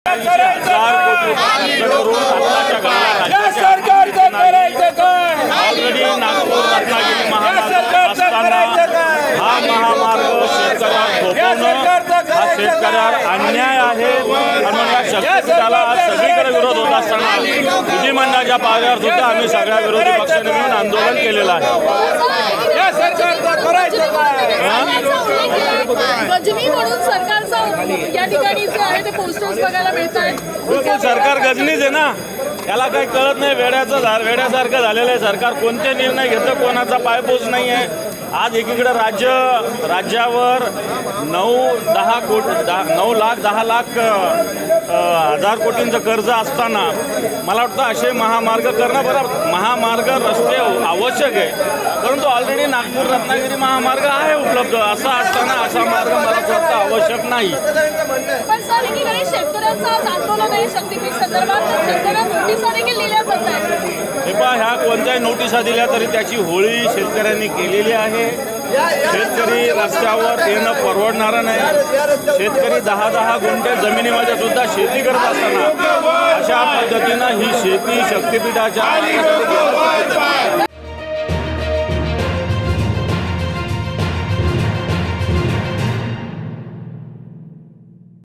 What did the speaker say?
Already Nagpur Ratnagiri महामार्ग असताना हा महामार्ग शेतकऱ्यावर थोपवणं हा शेतकऱ्यावर अन्याय आहे म्हणून या शक्तीपीठाला आज सगळीकडे विरोध होत असताना विधिमंडळाच्या पातळीवर सुद्धा आम्ही सगळ्या विरोधी पक्षाने मिळून आंदोलन केलेलं आहे। गजनी म्हणून सरकारचा या ठिकाणी जे आहे ते पोस्टर्स बघायला मिळत आहेत। सरकार गजनीच आहे ना, त्याला काही कळत नाही, वेड्यासारखं झालेलं आहे सरकार। कोणते निर्णय घेतं कोणाचा पायपोच नाही आहे। आज एकीकडे राज्यावर 9 लाख 10 लाख हजार कोटींचं कर्ज असताना मला वाटतं असे महामार्ग करणं बरं। महामार्ग रस्ते आवश्यक आहे, परंतु ऑलरेडी नागपूर रत्नागिरी महामार्ग आहे उपलब्ध। असा असताना असा मार्ग मला वाटतं आवश्यक नाही। पण सर एकीकडे शेतकऱ्यांचा आंदोलन आहे शक्तीपीठ संदर्भात, शेतकऱ्यांना नोटिसा देखील दिल्या जात आहेत। हे पहा, ह्या कोणत्याही नोटिसा दिल्या तरी त्याची होळी शेतकऱ्यांनी केलेली आहे। शेतकरी रस्त्यावर येणं परवडणारं नाही। शेतकरी 10 गुंठे जमिनीमध्ये सुद्धा शेती करत असताना अशा पद्धतीनं ही शेती शक्तीपीठाच्या